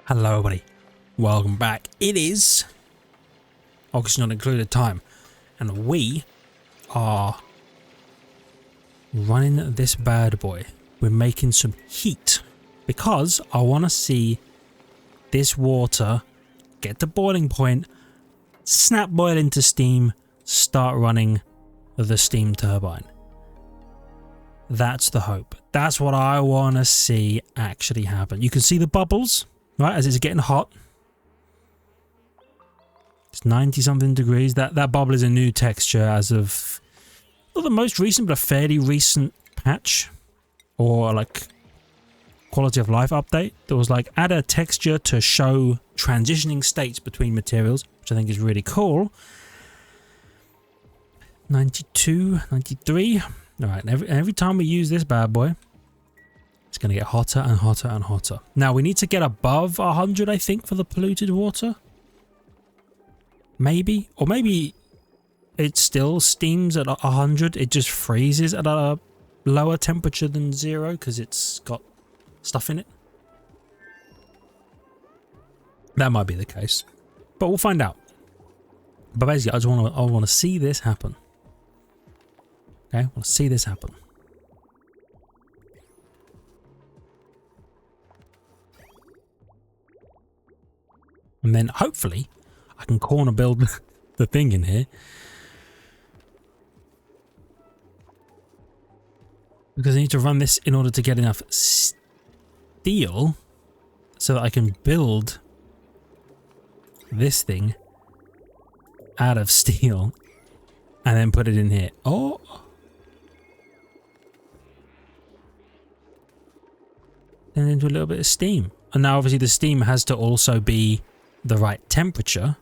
Hello everybody, welcome back. It is August not included time and we are running this bad boy. We're making some heat because I want to see this water get to boiling point, snap boil into steam, start running the steam turbine. That's the hope. That's what I want to see actually happen. You can see the bubbles, right, as it's getting hot. It's 90 something degrees. That bubble is a new texture as of not the most recent, but a fairly recent patch or like quality of life update. There was like add a texture to show transitioning states between materials, which I think is really cool. 92, 93. All right, every time we use this bad boy, it's going to get hotter and hotter and hotter. Now, we need to get above 100, I think, for the polluted water. Maybe. Or maybe it still steams at 100. It just freezes at a lower temperature than 0 because it's got stuff in it. That might be the case. But we'll find out. But basically, I want to see this happen. Okay, I want to see this happen. And then hopefully I can corner build the thing in here. Because I need to run this in order to get enough steel so that I can build this thing out of steel and then put it in here. Oh! And into a little bit of steam. And now obviously the steam has to also be the right temperature.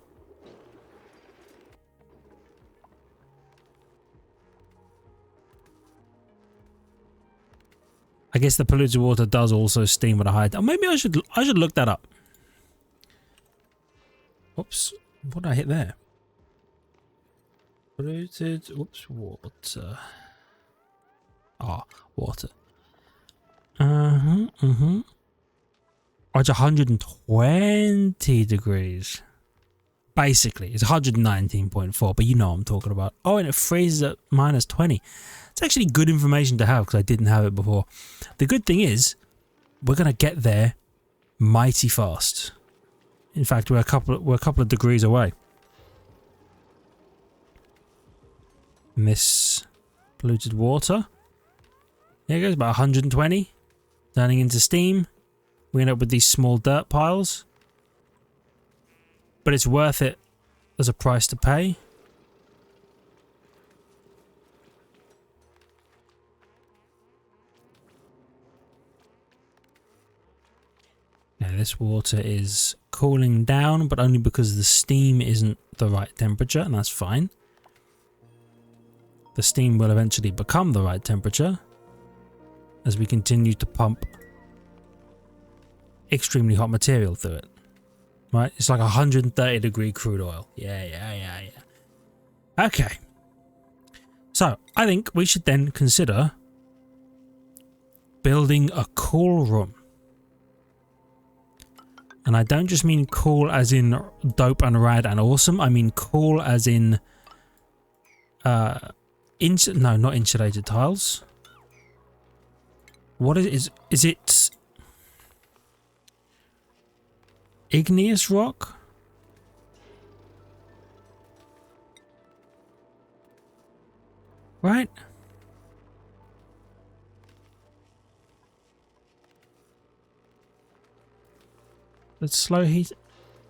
I guess the polluted water does also steam at a high. Maybe I should look that up. Oops, what did I hit there? Polluted, oops, water. Ah, water. Oh, it's 120 degrees. Basically, it's 119.4, but you know what I'm talking about. Oh, and it freezes at minus 20. It's actually good information to have because I didn't have it before. The good thing is, we're going to get there mighty fast. In fact, we're a couple of degrees away. And this polluted water. Here it goes, about 120. Turning into steam. We end up with these small dirt piles. But it's worth it as a price to pay. Now this water is cooling down, but only because the steam isn't the right temperature, and that's fine. The steam will eventually become the right temperature as we continue to pump extremely hot material through it. Right? It's like 130 degree crude oil. Yeah. Okay. So, I think we should then consider building a cool room. And I don't just mean cool as in dope and rad and awesome. I mean cool as in no, not insulated tiles. What is it igneous rock? Right? Let's slow heat.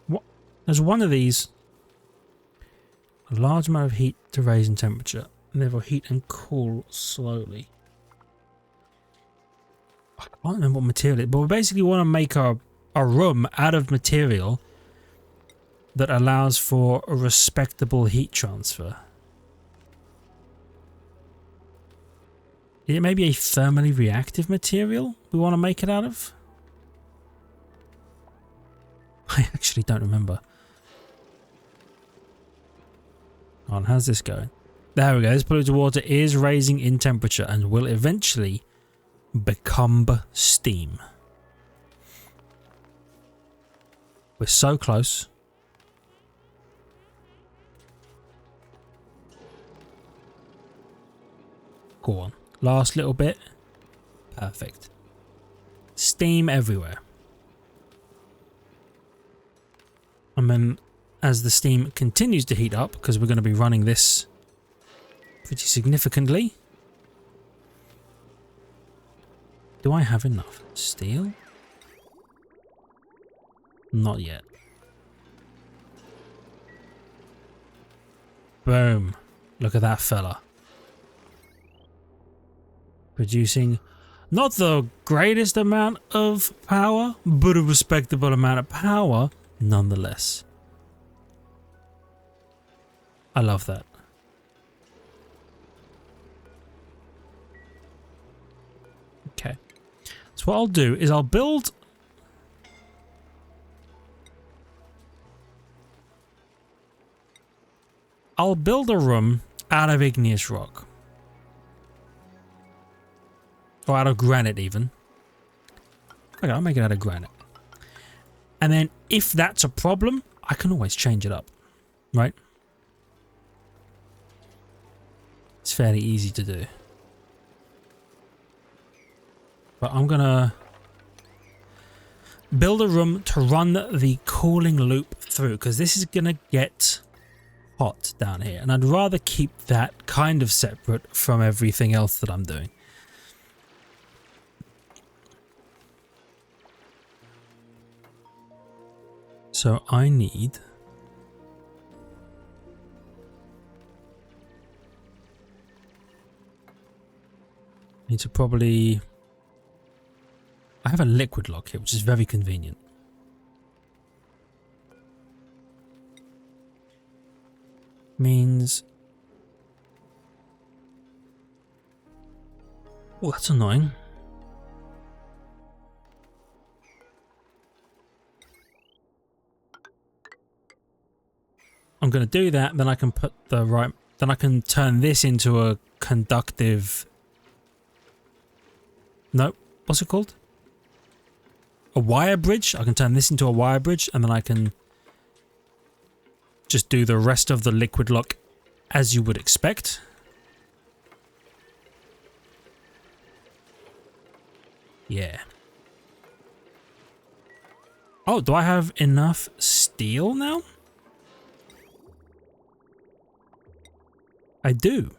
What? There's one of these. A large amount of heat to raise in temperature. And therefore heat and cool slowly. I can't remember what material it is, but we basically want to make a room out of material that allows for a respectable heat transfer. Is it maybe a thermally reactive material we want to make it out of? I actually don't remember. On, how's this going? There we go. This polluted water is raising in temperature and will eventually become steam. We're so close. Go on. Last little bit. Perfect. Steam everywhere. And then as the steam continues to heat up, because we're going to be running this pretty significantly. Do I have enough steel? Not yet. Boom. Look at that fella. Producing not the greatest amount of power, but a respectable amount of power nonetheless. I love that. Okay. So what I'll do is I'll build a room out of igneous rock. Or out of granite even. Okay, I'll make it out of granite. And then if that's a problem, I can always change it up. Right? It's fairly easy to do. But I'm gonna build a room to run the cooling loop through, because this is gonna get hot down here. And I'd rather keep that kind of separate from everything else that I'm doing. So I need to probably... I have a liquid lock here, which is very convenient. Means... Oh, that's annoying. I'm going to do that, then I can put the right... Then I can turn this into a conductive... Nope. What's it called? A wire bridge? I can turn this into a wire bridge, and then I can just do the rest of the liquid lock as you would expect. Yeah. Oh, do I have enough steel now? I do.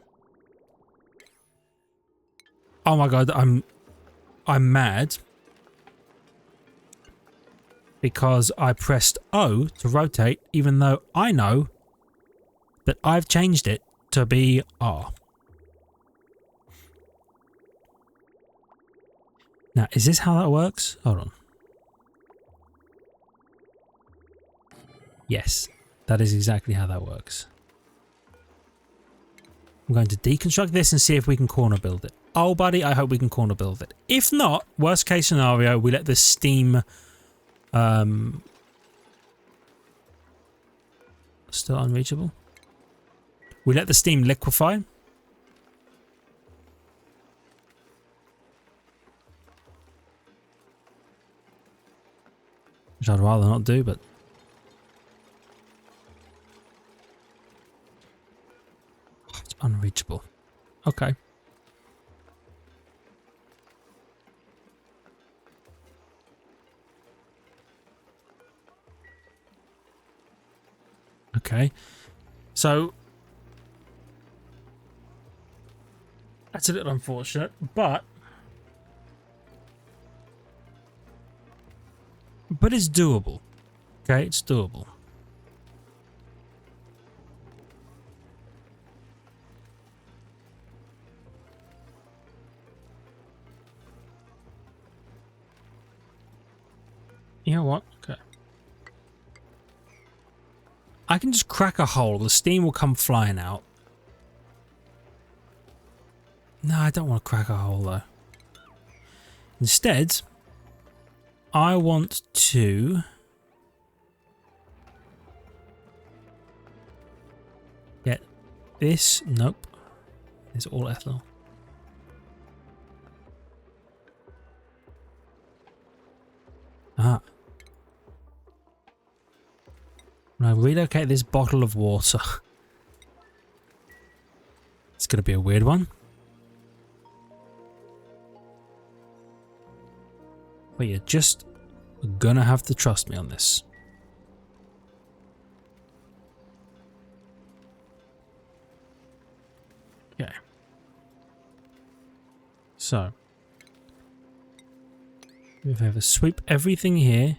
Oh my god, I'm mad. Because I pressed O to rotate, even though I know that I've changed it to be R. Now, is this how that works? Hold on. Yes, that is exactly how that works. I'm going to deconstruct this and see if we can corner build it. Oh, buddy, I hope we can corner build it. If not, worst case scenario, we let the steam... still unreachable. We let the steam liquefy. Which I'd rather not do, but... It's unreachable. Okay. Okay, so that's a little unfortunate, but it's doable. Okay, it's doable. You know what? Okay. I can just crack a hole. The steam will come flying out. No, I don't want to crack a hole though. Instead, I want to... get this. Nope. It's all ethanol. Ah. When I relocate this bottle of water, it's going to be a weird one. But you're just going to have to trust me on this. Okay. So, if I ever sweep everything here,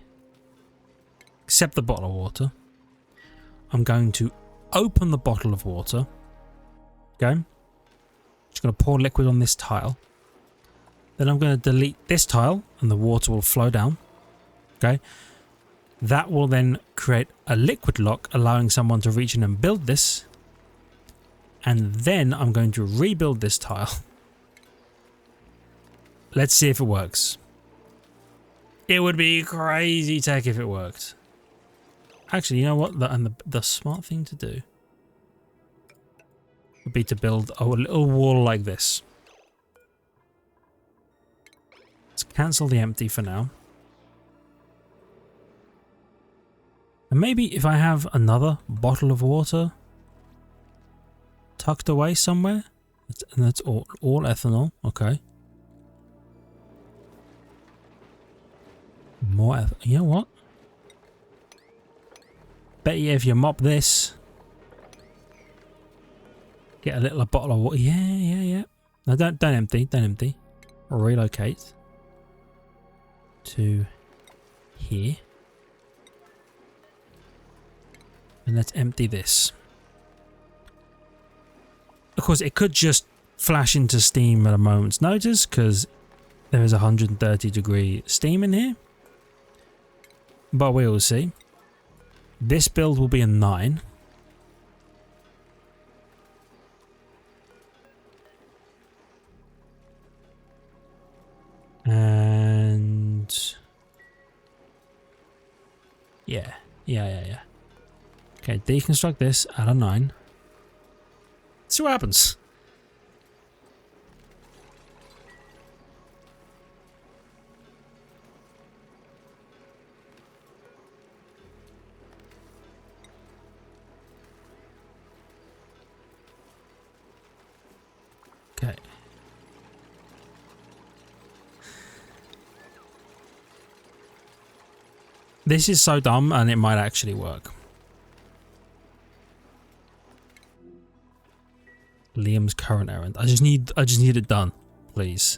except the bottle of water, I'm going to open the bottle of water. Okay. Just going to pour liquid on this tile. Then I'm going to delete this tile and the water will flow down. Okay. That will then create a liquid lock, allowing someone to reach in and build this. And then I'm going to rebuild this tile. Let's see if it works. It would be crazy tech if it worked. Actually, you know what? The smart thing to do would be to build a little wall like this. Let's cancel the empty for now. And maybe if I have another bottle of water tucked away somewhere, and that's all ethanol, okay. More ethanol. You know what? Bet you if you mop this, get a little bottle of water. Yeah. No, don't empty. Relocate to here, and let's empty this. Of course, it could just flash into steam at a moment's notice because there is 130-degree steam in here, but we will see. This build will be a 9. And yeah. Okay, deconstruct this at a 9. See what happens. Okay. This is so dumb, and it might actually work. Liam's current errand. I just need it done, please.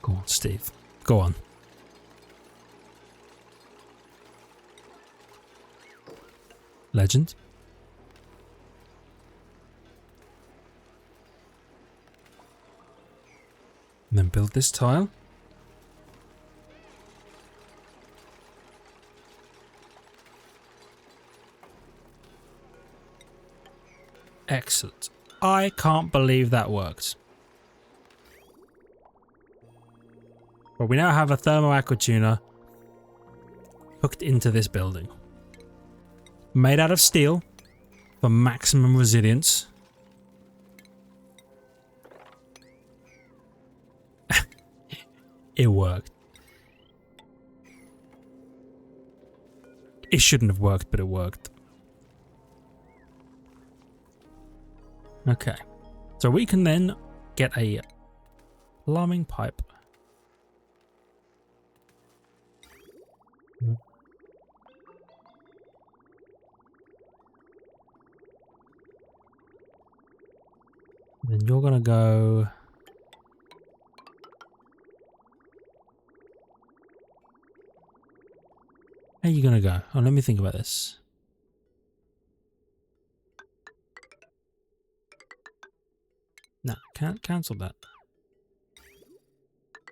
Go on, Steve. Go on. Legend. And then build this tile. Excellent. I can't believe that worked. But we now have a thermo aqua tuner hooked into this building. Made out of steel for maximum resilience. It worked. It shouldn't have worked, but it worked. Okay. So we can then get a plumbing pipe. Then you're gonna go. How are you gonna go? Oh, let me think about this. No, can't cancel that.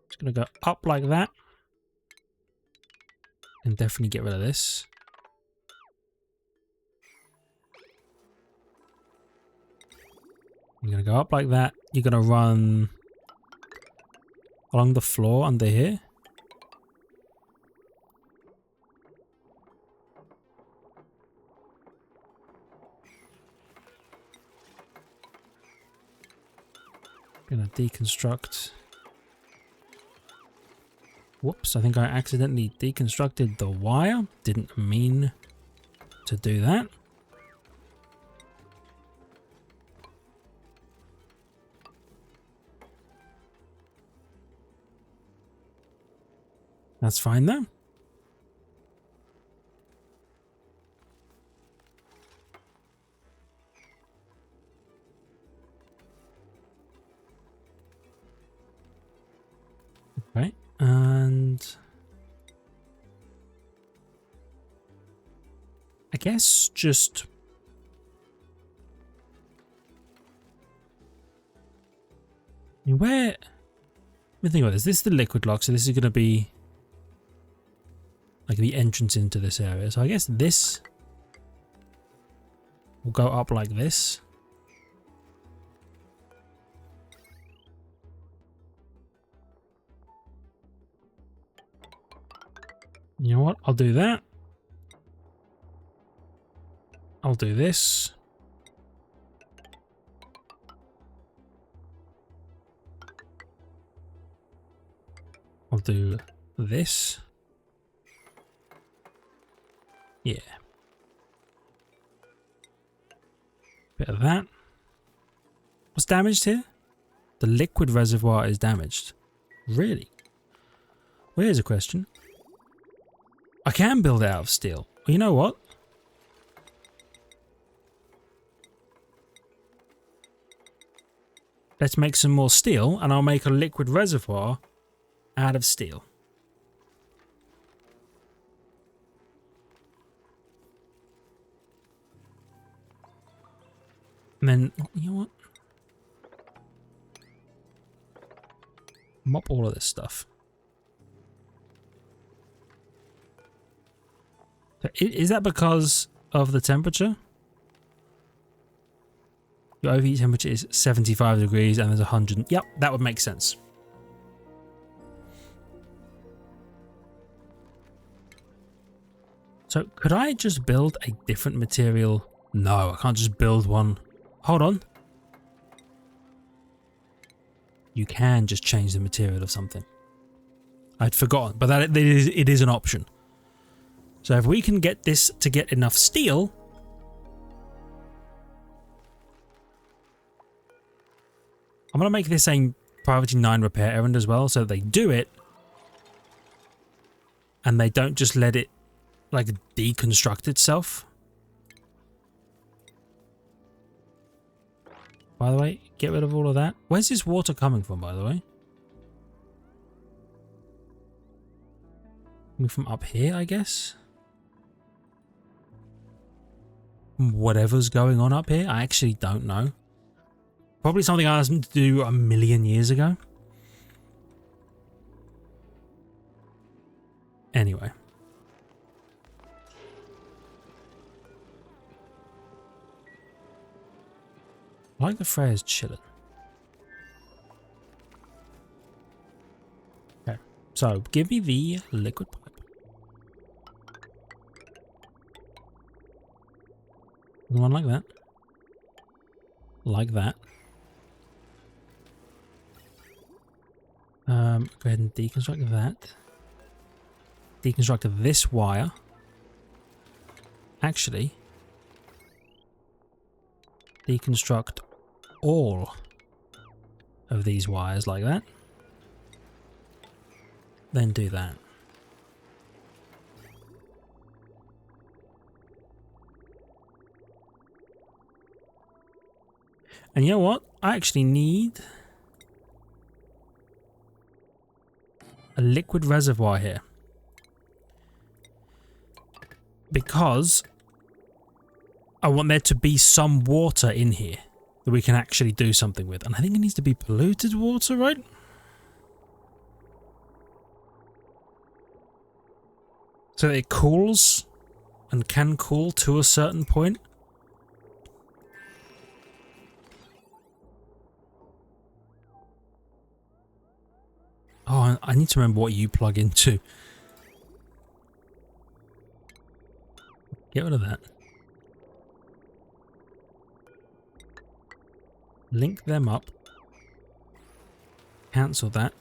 Just gonna go up like that. And definitely get rid of this. You're gonna go up like that. You're gonna run along the floor under here. Gonna deconstruct. Whoops, I think I accidentally deconstructed the wire. Didn't mean to do that. That's fine though. Okay, and I guess just where, let me think about this. This is the liquid lock, so this is going to be like the entrance into this area. So I guess this will go up like this. You know what? I'll do that. I'll do this. I'll do this. Yeah. Bit of that. What's damaged here? The liquid reservoir is damaged. Really? Well, here's a question. I can build it out of steel. Well, you know what? Let's make some more steel and I'll make a liquid reservoir out of steel. And then, you know what? Mop all of this stuff. So is that because of the temperature? Your overheat temperature is 75 degrees and there's 100. Yep, that would make sense. So could I just build a different material? No, I can't just build one. Hold on. You can just change the material of something. I'd forgotten, but it is an option. So if we can get this to get enough steel, I'm going to make this a Priority 9 repair errand as well, so they do it and they don't just let it like deconstruct itself. By the way, get rid of all of that. Where's this water coming from, by the way? Coming from up here, I guess? Whatever's going on up here, I actually don't know. Probably something I asked them to do a million years ago. Anyway. I like the Freya's chilling. Okay, so give me the liquid pipe. One like that. Like that. Go ahead and deconstruct that. Deconstruct this wire. Actually, deconstruct all of these wires like that. Then do that. And you know what? I actually need a liquid reservoir here. Because I want there to be some water in here that we can actually do something with. And I think it needs to be polluted water, right? So it cools and can cool to a certain point. Oh, I need to remember what you plug into. Get rid of that. Link them up. Cancel that.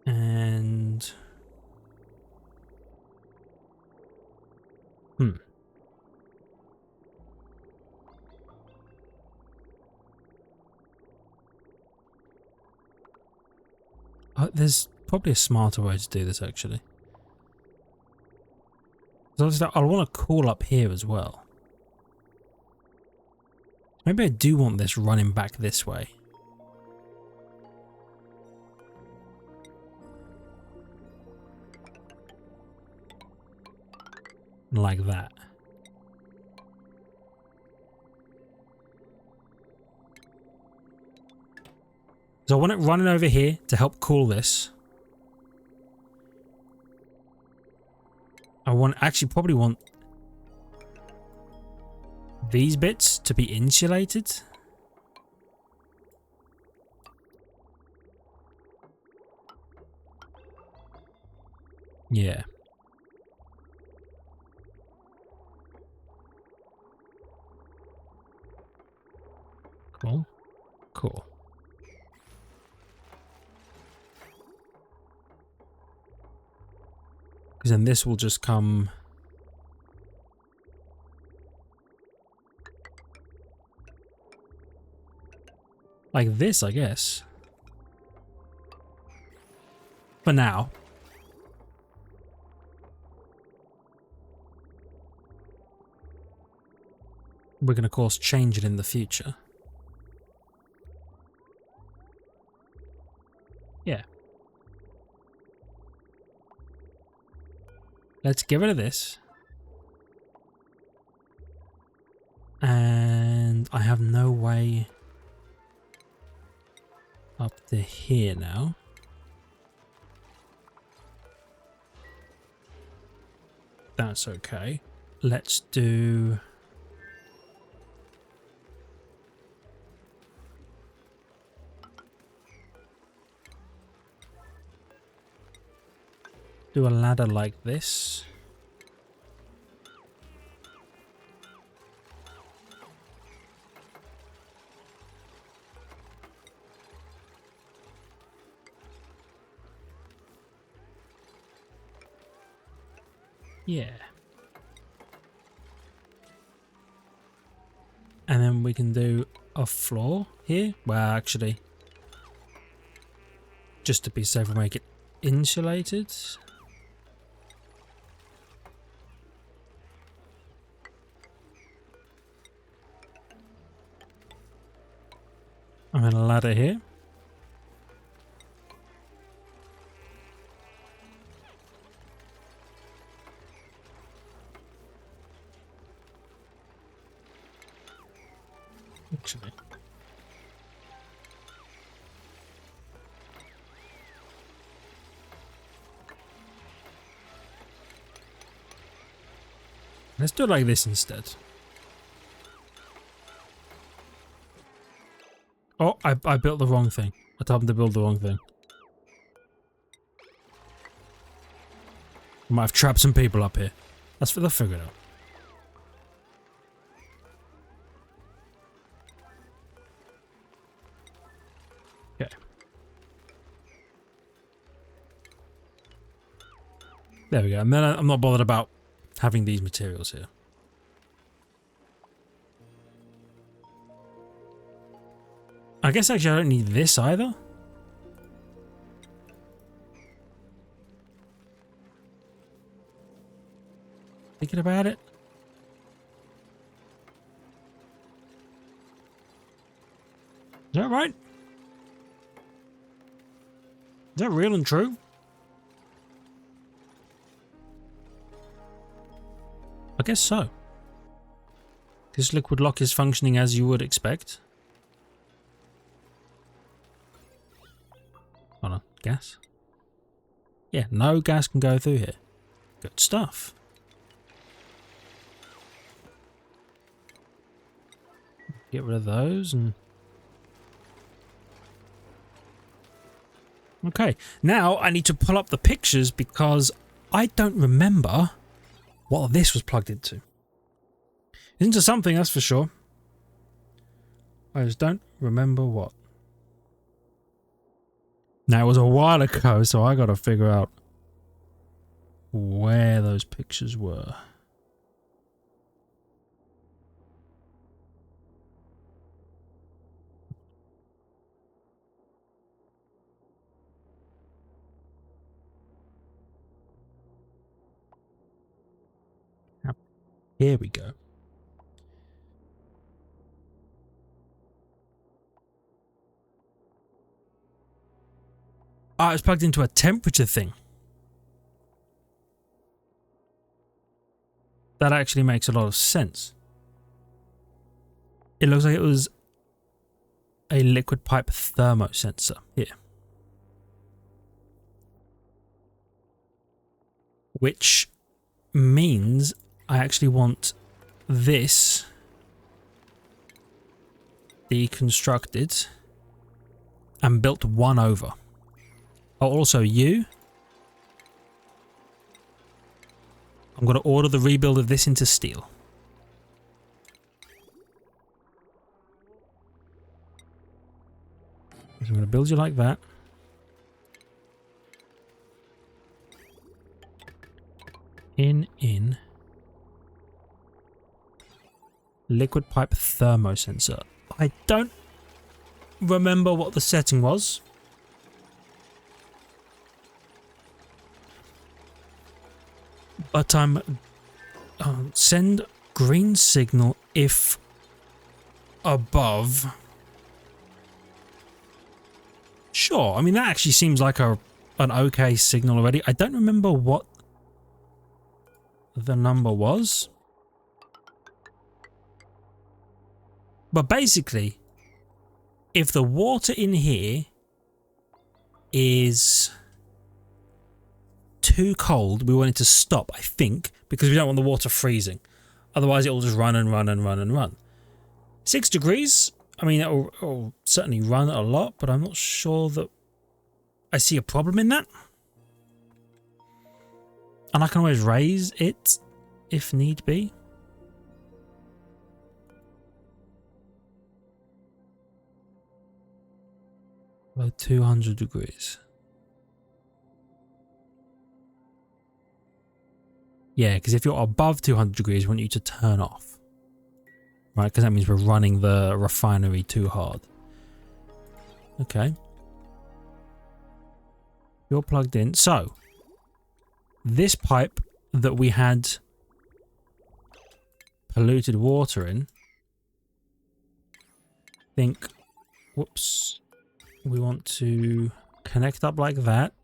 And... there's probably a smarter way to do this, actually. So I'll want to call up here as well. Maybe I do want this running back this way. Like that. So I want it running over here to help cool this. Actually probably want these bits to be insulated. Yeah. Cool. Cool. Because then this will just come like this, I guess. For now. We're going to, of course, change it in the future. Yeah. Let's get rid of this. And I have no way up to here now. That's okay. Let's do... do a ladder like this. Yeah. And then we can do a floor here. Well, actually, just to be safe, we'll make it insulated. I'm going to ladder here. Actually. Let's do it like this instead. Oh, I built the wrong thing. I told him to build the wrong thing. I might have trapped some people up here. That's for the figure out. Okay. There we go. And then I'm not bothered about having these materials here. I guess actually I don't need this either. Thinking about it. Is that right? Is that real and true? I guess so. This liquid lock is functioning as you would expect. Hold on, gas? Yeah, no gas can go through here. Good stuff. Get rid of those and... Okay, now I need to pull up the pictures because I don't remember what this was plugged into. Into something, that's for sure. I just don't remember what. Now, it was a while ago, so I gotta figure out where those pictures were. Here we go. Ah, it's plugged into a temperature thing. That actually makes a lot of sense. It looks like it was a liquid pipe thermosensor here. Which means I actually want this deconstructed and built one over. Oh, also you. I'm going to order the rebuild of this into steel. So I'm going to build you like that. In. Liquid pipe thermosensor. I don't remember what the setting was. But I'm send green signal if above. Sure, I mean that actually seems like an okay signal already. I don't remember what the number was. But basically, if the water in here is too cold, we want it to stop, I think, because we don't want the water freezing. Otherwise, it will just run and run and run and run. 6 degrees, I mean, it'll certainly run a lot, but I'm not sure that I see a problem in that. And I can always raise it if need be. About 200 degrees. Yeah, because if you're above 200 degrees, we want you to turn off. Right, because that means we're running the refinery too hard. Okay. You're plugged in. So, this pipe that we had polluted water in, I think, whoops, we want to connect up like that.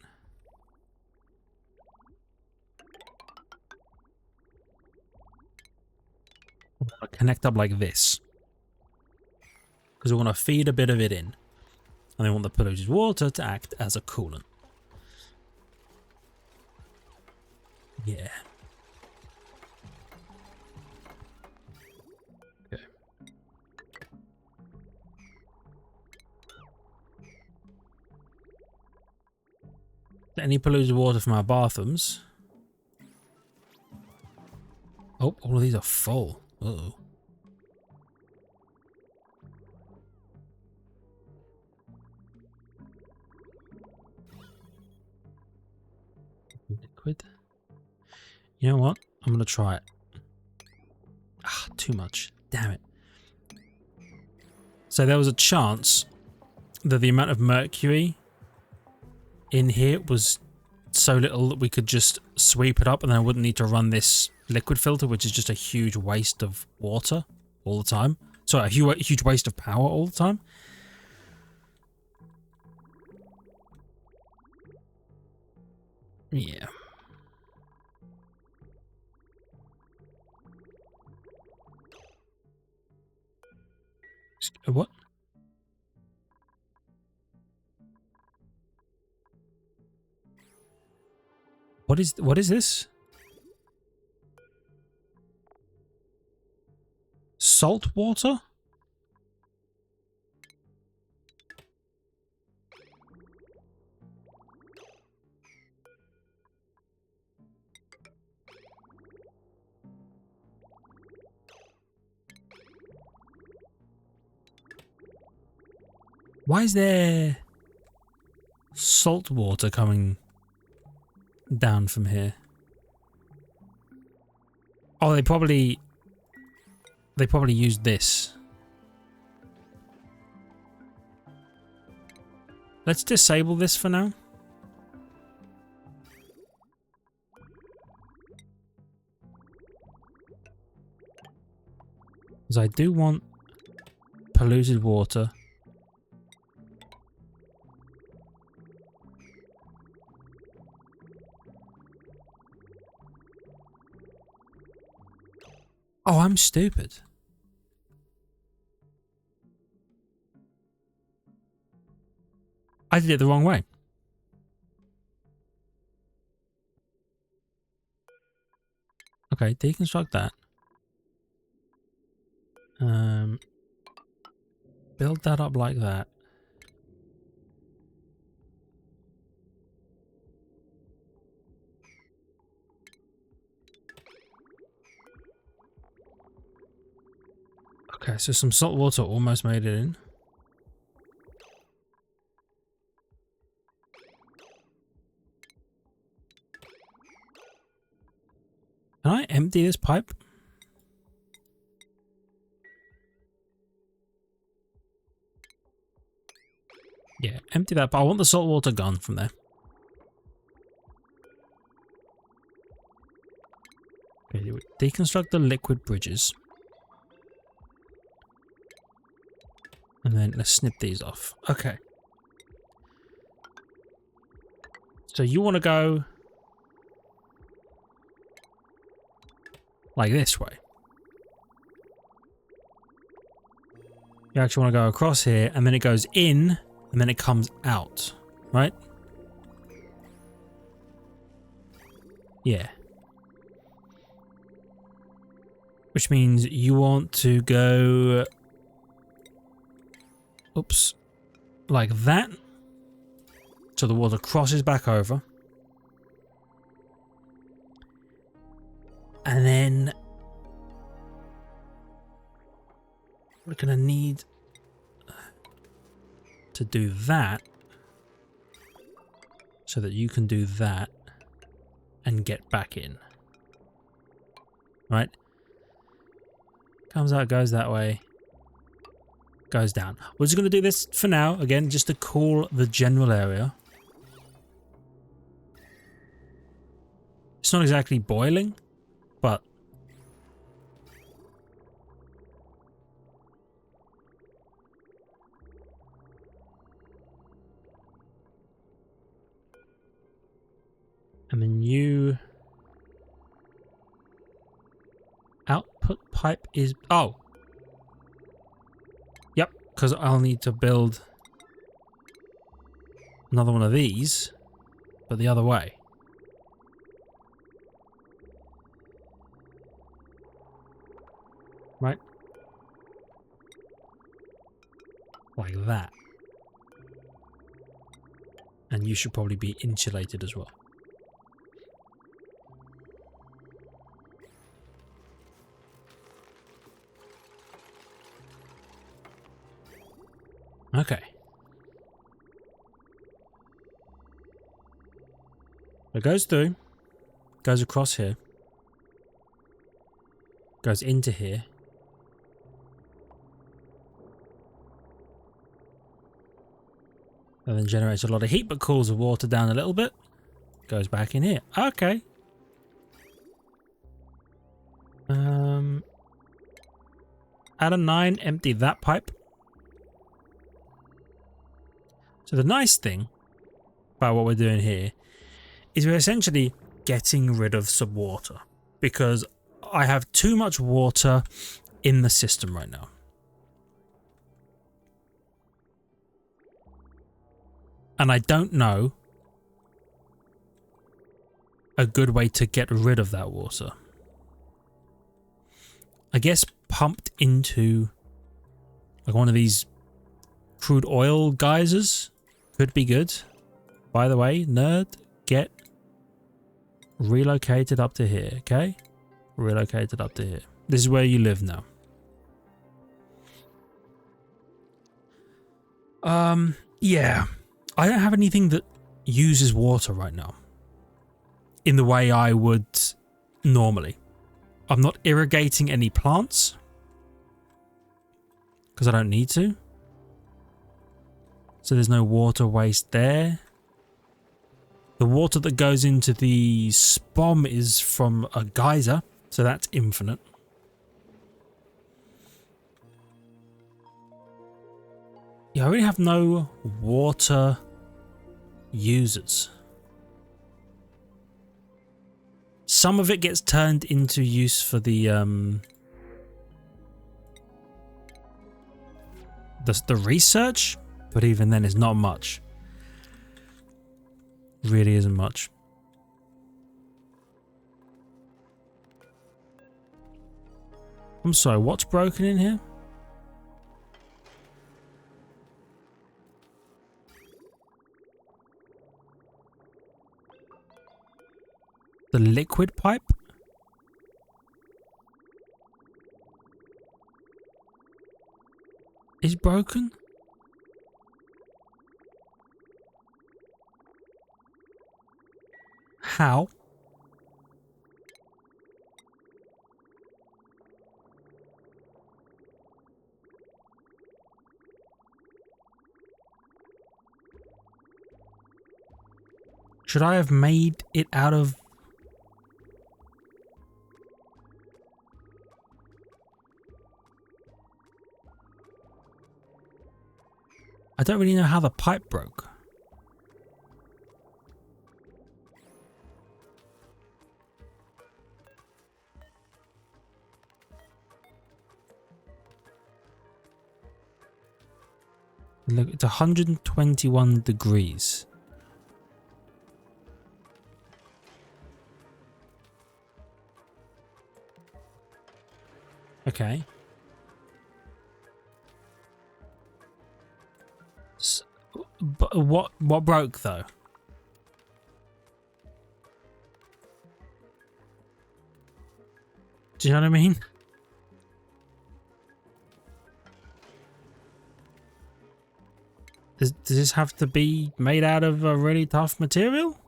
Connect up like this. Because we want to feed a bit of it in. And we want the polluted water to act as a coolant. Yeah. Okay. Any polluted water from our bathrooms? Oh, all of these are full. Uh-oh. Liquid. You know what? I'm gonna try it. Ah, too much. Damn it. So there was a chance that the amount of mercury in here was so little that we could just sweep it up and then I wouldn't need to run this liquid filter, which is just a huge waste of water all the time. Sorry, a huge waste of power all the time. Yeah. What? What is this? Salt water? Why is there salt water coming down from here? Oh, they probably used this. Let's disable this for now. Because I do want polluted water. Oh, I'm stupid. I did it the wrong way. Okay, deconstruct that. Build that up like that. Okay, so some salt water almost made it in. Can I empty this pipe? Yeah, empty that, but I want the salt water gone from there. Okay, deconstruct the liquid bridges. And then let's snip these off. Okay. So you want to go like this way. You actually want to go across here, and then it goes in, and then it comes out, right? Yeah. Which means you want to go... Oops. Like that. So the water crosses back over. And then... we're going to need to do that so that you can do that and get back in. Right? Comes out, goes that way. Goes down. We're just going to do this for now, again, just to cool the general area. It's not exactly boiling, but and then you output pipe is yep, because I'll need to build another one of these, but the other way. Right? Like that. And you should probably be insulated as well. Okay. It goes through, goes across here, goes into here. And then generates a lot of heat, but cools the water down a little bit. Goes back in here. Okay. Add a 9, empty that pipe. So the nice thing about what we're doing here is we're essentially getting rid of some water, because I have too much water in the system right now. And I don't know a good way to get rid of that water. I guess pumped into like one of these crude oil geysers could be good. By the way, nerd, get relocated up to here, okay? Relocated up to here. This is where you live now. Yeah. I don't have anything that uses water right now in the way I would normally. I'm not irrigating any plants because I don't need to. So there's no water waste there. The water that goes into the spom is from a geyser, so that's infinite. Yeah, I really have no water users. Some of it gets turned into use for the research, but even then it's not much. Really isn't much. I'm sorry, what's broken in here? The liquid pipe? Is broken? How? Should I have made it out of... I don't really know how the pipe broke. Look, it's 121 degrees. Okay. But what broke though? Do you know what I mean? Does this have to be made out of a really tough material?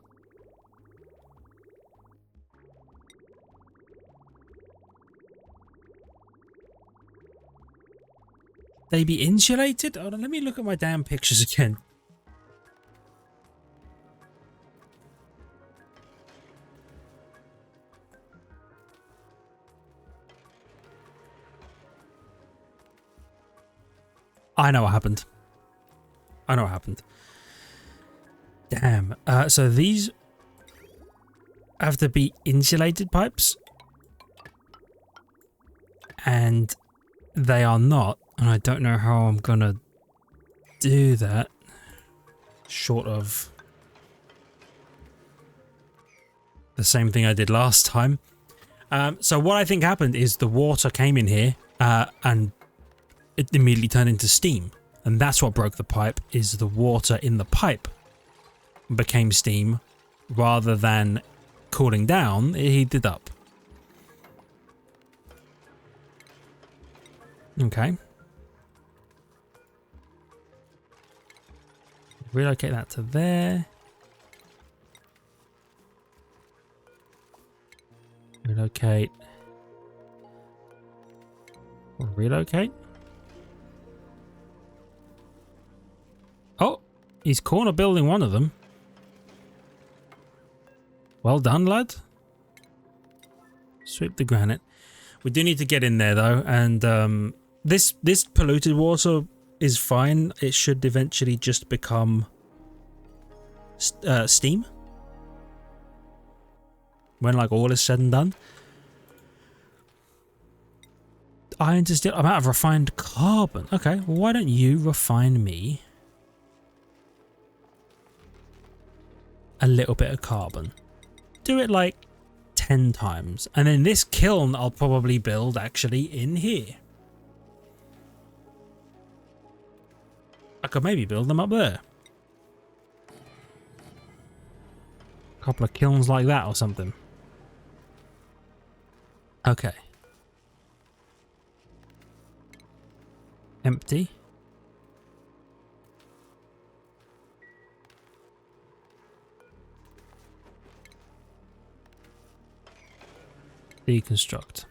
They be insulated? Hold on, let me look at my damn pictures again. I know what happened. I know what happened. Damn. So these have to be insulated pipes. And they are not. And I don't know how I'm gonna do that. Short of the same thing I did last time. So what I think happened is the water came in here and it immediately turned into steam. And that's what broke the pipe, is the water in the pipe became steam rather than cooling down, it heated up. Okay. Relocate that to there. Relocate. Relocate. Oh, he's corner building one of them. Well done, lad. Sweep the granite. We do need to get in there though, and this polluted water is fine. It should eventually just become steam when like all is said and done. Iron to steel. I'm out of refined carbon. Okay, well, why don't you refine me a little bit of carbon? Do it like 10 times. And then this kiln I'll probably build actually in here. I could maybe build them up there. A couple of kilns like that or something. Okay. Empty. Deconstruct.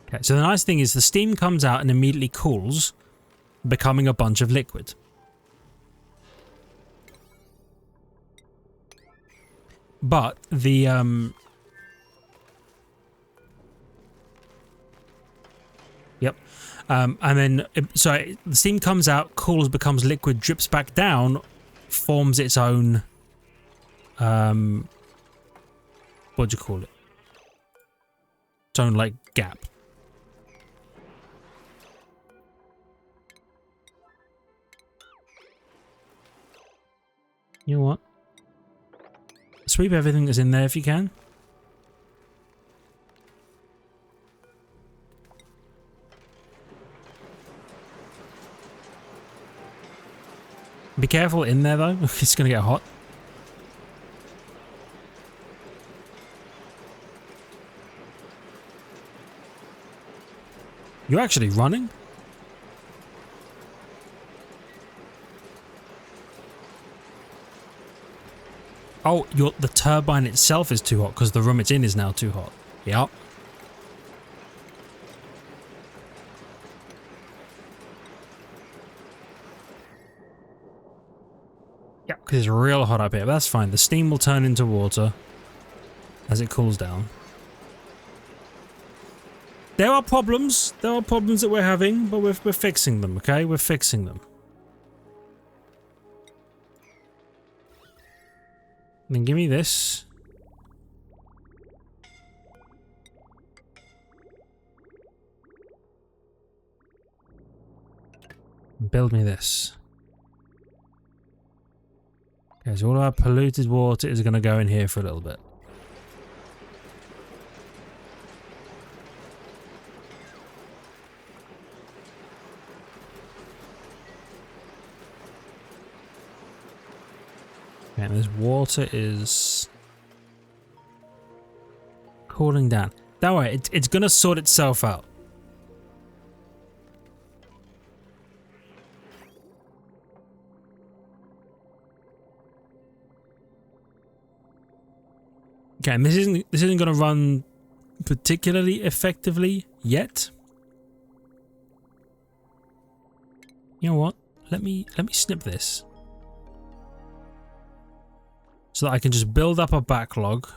Okay, so the nice thing is the steam comes out and immediately cools, becoming a bunch of liquid. But the yep. And then so the steam comes out, cools, becomes liquid, drips back down, forms its own what do you call it? Its own like gap. You know what? Sweep everything that's in there if you can. Be careful in there though, it's gonna get hot. You're actually running? Oh, the turbine itself is too hot because the room it's in is now too hot. Yep. Yeah, because it's real hot up here. But that's fine. The steam will turn into water as it cools down. There are problems. There are problems that we're having, but we're fixing them, okay? We're fixing them. Then give me this. Build me this. Okay, so all our polluted water is going to go in here for a little bit. Okay, and this water is cooling down. Don't worry, it's going to sort itself out. Okay, and this isn't going to run particularly effectively yet. You know what? Let me snip this. So that I can just build up a backlog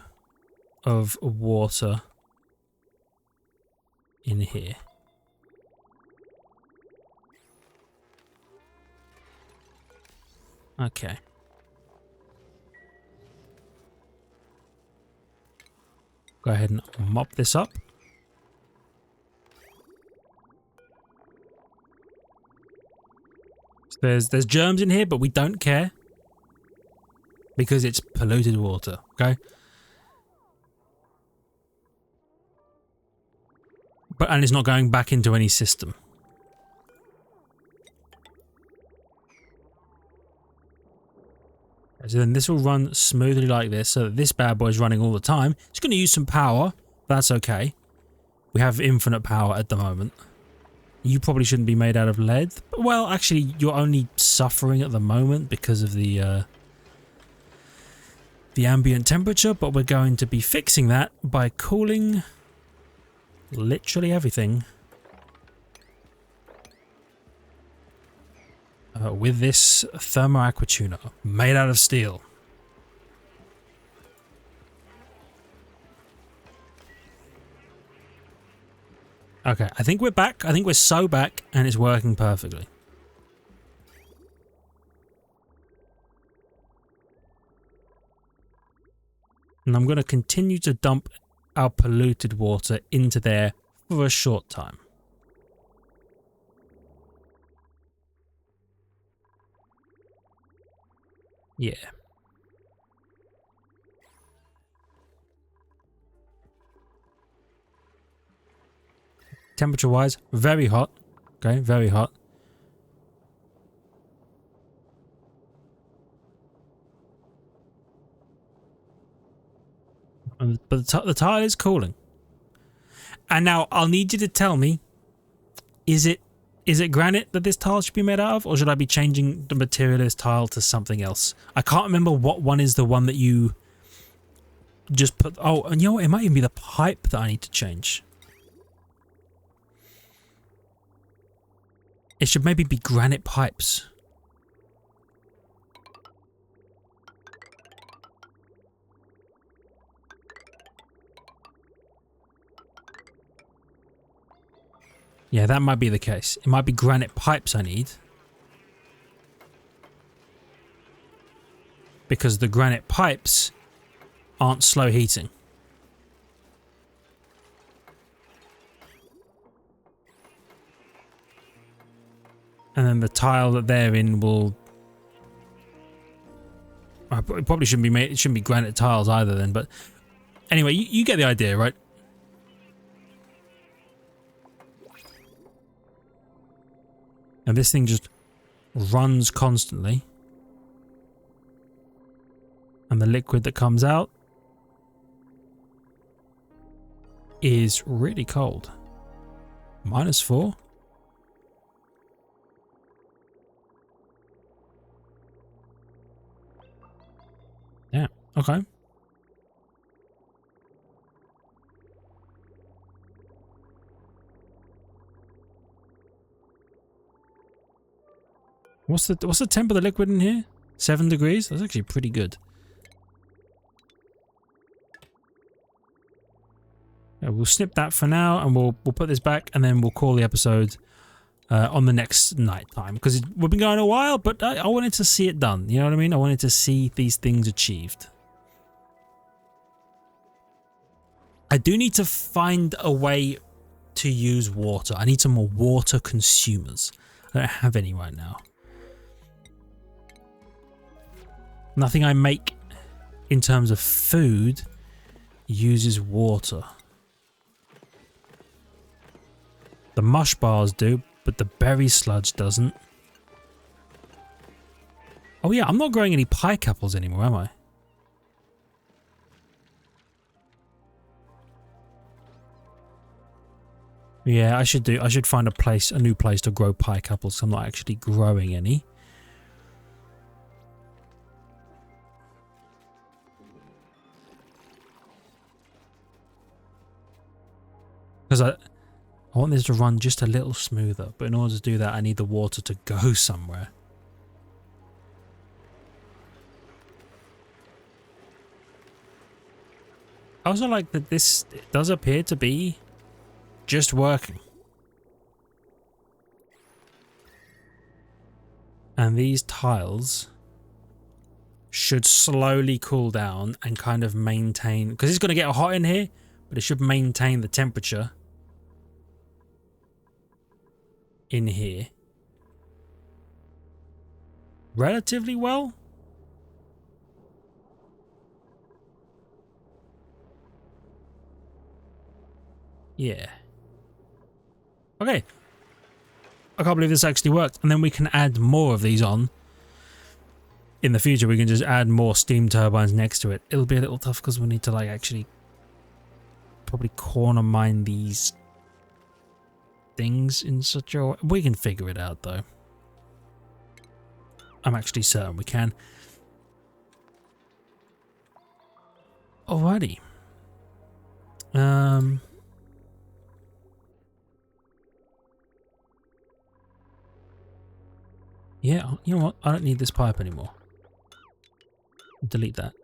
of water in here. Okay. Go ahead and mop this up. So there's germs in here, but we don't care. Because it's polluted water, okay? And it's not going back into any system. So then this will run smoothly like this, so that this bad boy is running all the time. It's going to use some power. That's okay. We have infinite power at the moment. You probably shouldn't be made out of lead. Well, actually, you're only suffering at the moment because of the ambient temperature, but we're going to be fixing that by cooling literally everything with this thermoaqua tuner made out of steel. Okay, I think we're back. I think we're so back and it's working perfectly. And I'm going to continue to dump our polluted water into there for a short time. Yeah. Temperature-wise, very hot. Okay, very hot. But the tile is cooling. And now I'll need you to tell me, is it granite that this tile should be made out of, or should I be changing the material of this tile to something else? I can't remember what one is the one that you just put... Oh, and you know what? It might even be the pipe that I need to change. It should maybe be granite pipes. Yeah, that might be the case. It might be granite pipes I need. Because the granite pipes aren't slow heating. And then the tile that they're in will... It probably shouldn't be made. It shouldn't be granite tiles either then, but... Anyway, you get the idea, right? And this thing just runs constantly. And the liquid that comes out is really cold. -4. Yeah, okay. What's the temp of the liquid in here? 7 degrees? That's actually pretty good. Yeah, we'll snip that for now, and we'll put this back, and then we'll call the episode on the next night time, because we've been going a while, but I wanted to see it done. You know what I mean? I wanted to see these things achieved. I do need to find a way to use water. I need some more water consumers. I don't have any right now. Nothing I make in terms of food uses water. The mush bars do, but the berry sludge doesn't. Oh yeah, I'm not growing any pike apples anymore, am I? Yeah, I should find a new place to grow pike apples. I'm not actually growing any. Because I want this to run just a little smoother, but in order to do that, I need the water to go somewhere. I also like that this does appear to be just working. And these tiles should slowly cool down and kind of maintain, because it's going to get hot in here, but it should maintain the temperature in here relatively well. Yeah. Okay. I can't believe this actually worked. And then we can add more of these on. In the future, we can just add more steam turbines next to it. It'll be a little tough because we need to like actually probably corner mine these things in such a way. We can figure it out though. I'm actually certain we can. Alrighty. Yeah, you know what? I don't need this pipe anymore. Delete that.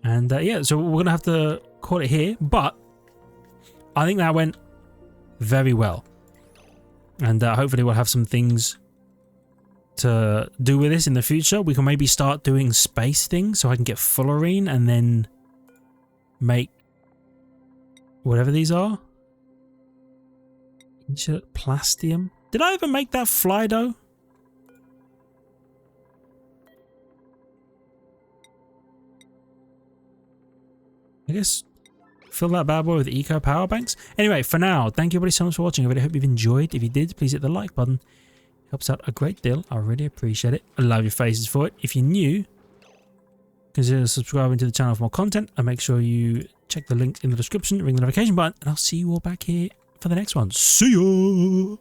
And yeah, so we're going to have to call it here, but I think that went very well. And hopefully we'll have some things to do with this in the future. We can maybe start doing space things so I can get fullerene and then make whatever these are. Insert plastium. Did I ever make that fly dough? I guess fill that bad boy with eco power banks. Anyway, for now, thank you everybody so much for watching. I really hope you've enjoyed. If you did, please hit the like button. It helps out a great deal. I really appreciate it. I love your faces for it. If you're new, consider subscribing to the channel for more content, and make sure you check the links in the description, ring the notification button, and I'll see you all back here for the next one. See ya!